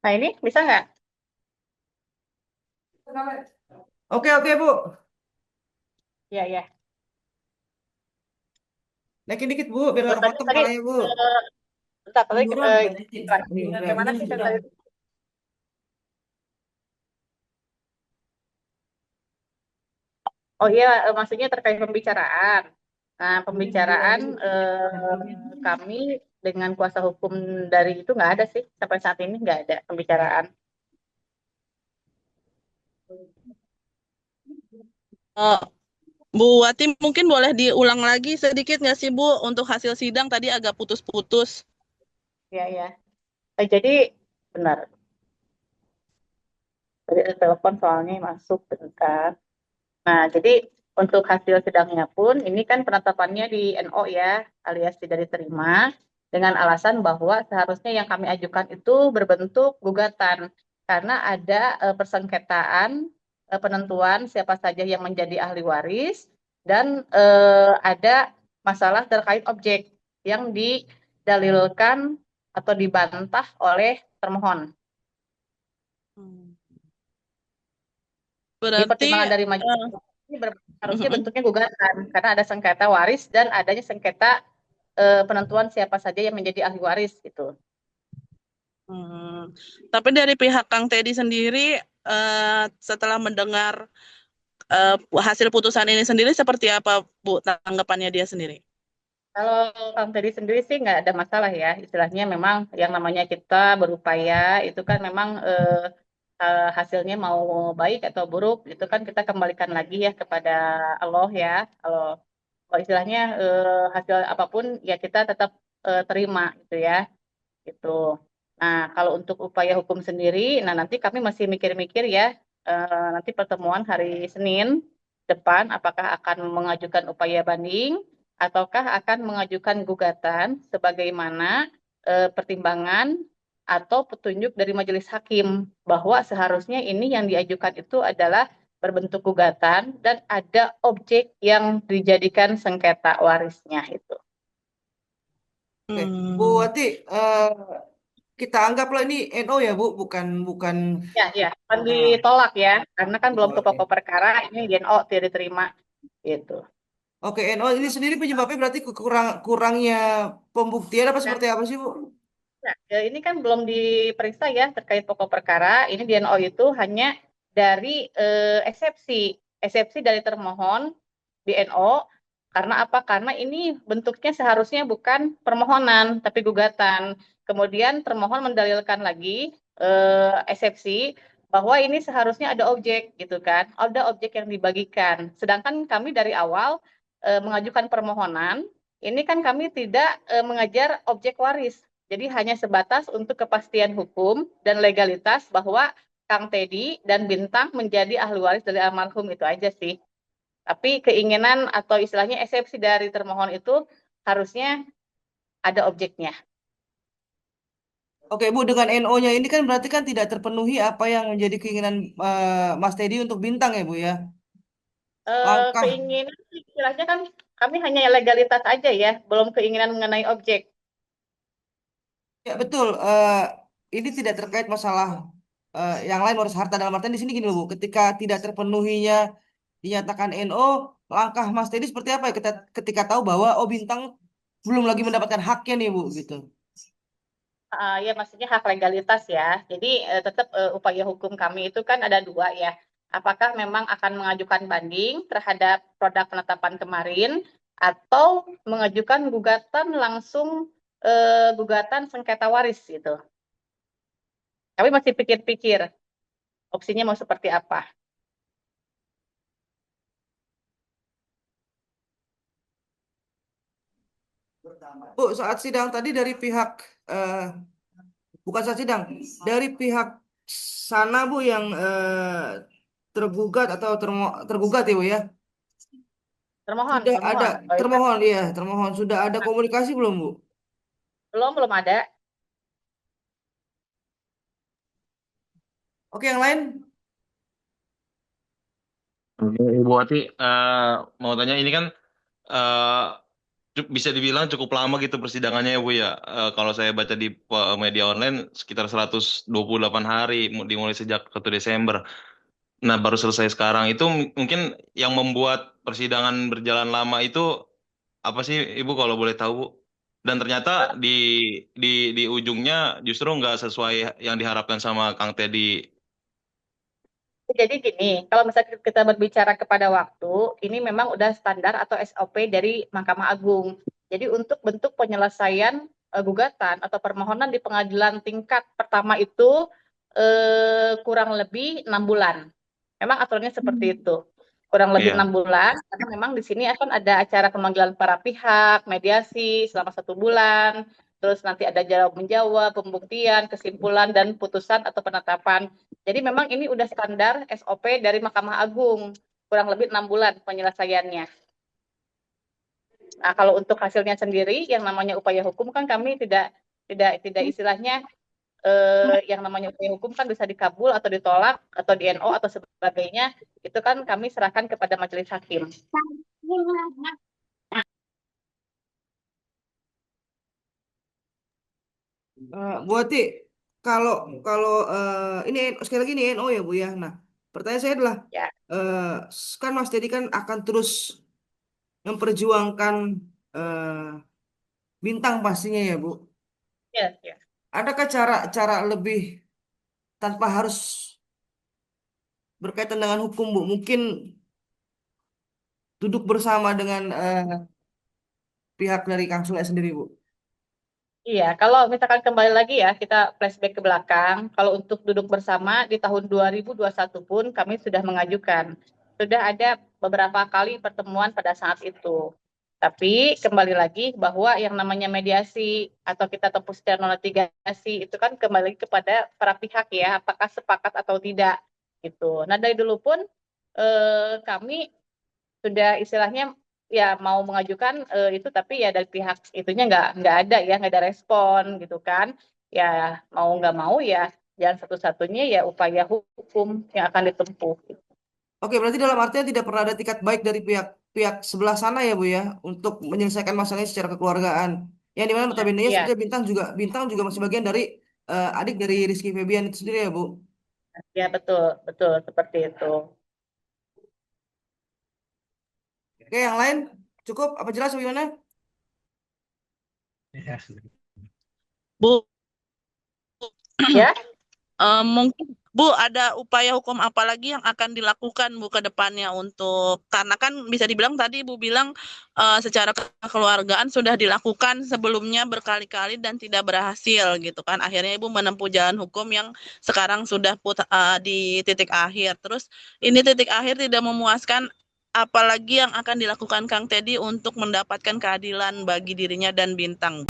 Nah ini bisa nggak? Oke, oke, Bu. Iya, ya. Naikin dikit, Bu, biar nggak Tadi, kepotong tadi, palanya, Bu. eh, bentar, tadi, Munduran, balikin. bagaimana sih tadi? Oh iya, maksudnya terkait pembicaraan. Nah, pembicaraan kami dengan kuasa hukum dari itu nggak ada sih. Sampai saat ini nggak ada pembicaraan. Oh, Bu Wati mungkin boleh diulang lagi sedikit nggak sih Bu untuk hasil sidang tadi agak putus-putus. Ya, ya. Jadi, benar. Tadi ada telepon soalnya masuk bentar. Nah, jadi untuk hasil sidangnya pun ini kan penetapannya di NO ya, alias tidak diterima dengan alasan bahwa seharusnya yang kami ajukan itu berbentuk gugatan karena ada persengketaan penentuan siapa saja yang menjadi ahli waris dan ada masalah terkait objek yang didalilkan atau dibantah oleh termohon. Hmm. Jadi Berarti pertimbangan dari majelis eh, ini harusnya bentuknya gugatan karena ada sengketa waris dan adanya sengketa penentuan siapa saja yang menjadi ahli waris gitu. hmm, tapi dari pihak Kang Teddy sendiri setelah mendengar eh, hasil putusan ini sendiri seperti apa Bu tanggapannya dia sendiri? Kalau Kang Teddy sendiri sih nggak ada masalah ya, istilahnya memang yang namanya kita berupaya itu kan memang hasilnya mau baik atau buruk itu kan kita kembalikan lagi ya kepada Allah ya. Kalau istilahnya hasil apapun ya kita tetap terima gitu ya. Gitu. Nah, kalau untuk upaya hukum sendiri, nah nanti kami masih mikir-mikir ya, nanti pertemuan hari Senin depan, apakah akan mengajukan upaya banding, ataukah akan mengajukan gugatan sebagaimana pertimbangan atau petunjuk dari majelis hakim bahwa seharusnya ini yang diajukan itu adalah berbentuk gugatan dan ada objek yang dijadikan sengketa warisnya itu. Oke, Bu Hmm, Wati, kita anggaplah ini NO ya, Bu, bukan bukan. Ya, ya, akan Ah, ditolak ya, karena kan belum ke ditolak ya. pokok perkara, ini DNO tidak diterima, gitu. Oke, NO ini sendiri penyebabnya berarti kurangnya pembuktian apa Nah, seperti apa sih, Bu? ini kan belum diperiksa ya terkait pokok perkara, ini DNO itu hanya dari eksepsi, eksepsi dari termohon DNO, karena apa? Karena ini bentuknya seharusnya bukan permohonan, tapi gugatan. Kemudian termohon mendalilkan lagi eksepsi bahwa ini seharusnya ada objek gitu kan, ada objek yang dibagikan. Sedangkan kami dari awal mengajukan permohonan, ini kan kami tidak mengajar objek waris. Jadi hanya sebatas untuk kepastian hukum dan legalitas bahwa Kang Teddy dan Bintang menjadi ahli waris dari almarhum itu aja sih. Tapi keinginan atau istilahnya eksepsi dari termohon itu harusnya ada objeknya. Oke, Bu, dengan NO-nya ini kan berarti kan tidak terpenuhi apa yang menjadi keinginan Mas Teddy untuk bintang ya, Bu ya. Langkah, Keinginan istilahnya kan kami hanya legalitas aja ya, belum keinginan mengenai objek. ya betul. Ini tidak terkait masalah yang lain harus harta dalam artian di sini gini loh, Bu. Ketika tidak terpenuhinya dinyatakan NO, langkah Mas Teddy seperti apa ya ketika tahu bahwa oh bintang belum lagi mendapatkan haknya nih, Bu, gitu. Ya maksudnya hak legalitas ya. Jadi tetap upaya hukum kami itu kan ada dua ya. Apakah memang akan mengajukan banding terhadap produk penetapan kemarin atau mengajukan gugatan langsung gugatan sengketa waris gitu. Kami masih pikir-pikir opsinya mau seperti apa. Bu, saat sidang tadi dari pihak eh, bukan saat sidang, dari pihak sana Bu yang tergugat atau tergugat ya Bu ya. Termohon, Sudah ada termohon. Oh, itu termohon ya, termohon sudah ada komunikasi belum Bu? belum ada. Oke, yang lain. Oke, Ibu Wati, mau tanya ini kan eh, bisa dibilang cukup lama gitu persidangannya ya Bu ya. Kalau saya baca di media online sekitar 128 hari dimulai sejak 1 Desember. Nah, baru selesai sekarang. Itu mungkin yang membuat persidangan berjalan lama itu apa sih Ibu kalau boleh tahu, Bu? Dan ternyata di di ujungnya justru nggak sesuai yang diharapkan sama Kang Teddy. Jadi gini, kalau misalnya kita berbicara kepada waktu, ini memang udah standar atau SOP dari Mahkamah Agung. Jadi untuk bentuk penyelesaian gugatan atau permohonan di pengadilan tingkat pertama itu kurang lebih 6 bulan. Memang aturannya seperti itu. Kurang lebih Iya. 6 bulan, karena memang di sini akan ada acara pemanggilan para pihak, mediasi selama 1 bulan, terus nanti ada jawab menjawab, pembuktian, kesimpulan, dan putusan atau penetapan. Jadi memang ini udah standar SOP dari Mahkamah Agung, kurang lebih 6 bulan penyelesaiannya. Nah, kalau untuk hasilnya sendiri, yang namanya upaya hukum kan kami tidak istilahnya yang namanya upaya hukum kan bisa dikabul atau ditolak atau di NO atau sebagainya, itu kan kami serahkan kepada majelis hakim. Bu Ati, kalau kalau ini sekali lagi ini NO ya Bu ya. Nah, pertanyaan saya adalah Ya, eh, kan Mas Teddy kan akan terus memperjuangkan bintang pastinya ya Bu. ya, ya. Adakah cara-cara lebih tanpa harus berkaitan dengan hukum Bu? Mungkin duduk bersama dengan pihak dari Kang Sule sendiri Bu. Iya, kalau misalkan kembali lagi ya, kita flashback ke belakang. Kalau untuk duduk bersama di tahun 2021 pun kami sudah mengajukan. Sudah ada beberapa kali pertemuan pada saat itu. Tapi kembali lagi bahwa yang namanya mediasi atau kita tempuh secara non litigasi itu kan kembali kepada para pihak ya, apakah sepakat atau tidak gitu. Nah, dari dulu pun kami sudah istilahnya ya mau mengajukan itu, tapi ya dari pihak itunya nggak ada ya, nggak ada respon gitu kan. Ya mau nggak mau ya jalan satu-satunya ya upaya hukum yang akan ditempuh. Oke, berarti dalam artinya tidak pernah ada tiket baik dari pihak pihak sebelah sana ya Bu ya untuk menyelesaikan masalahnya secara kekeluargaan. Yang dimana Ya, notabene ya, sebetulnya Bintang juga masih bagian dari adik dari Rizky Febian itu sendiri ya Bu. ya, betul, betul seperti itu. Oke, yang lain cukup apa jelas bagaimana? Bu, Ya, mungkin Bu ada upaya hukum apa lagi yang akan dilakukan Bu ke depannya untuk karena kan bisa dibilang tadi Bu bilang secara kekeluargaan sudah dilakukan sebelumnya berkali-kali dan tidak berhasil gitu kan. Akhirnya Ibu menempuh jalan hukum yang sekarang sudah di titik akhir. Terus ini titik akhir tidak memuaskan, apalagi yang akan dilakukan Kang Teddy untuk mendapatkan keadilan bagi dirinya dan Bintang.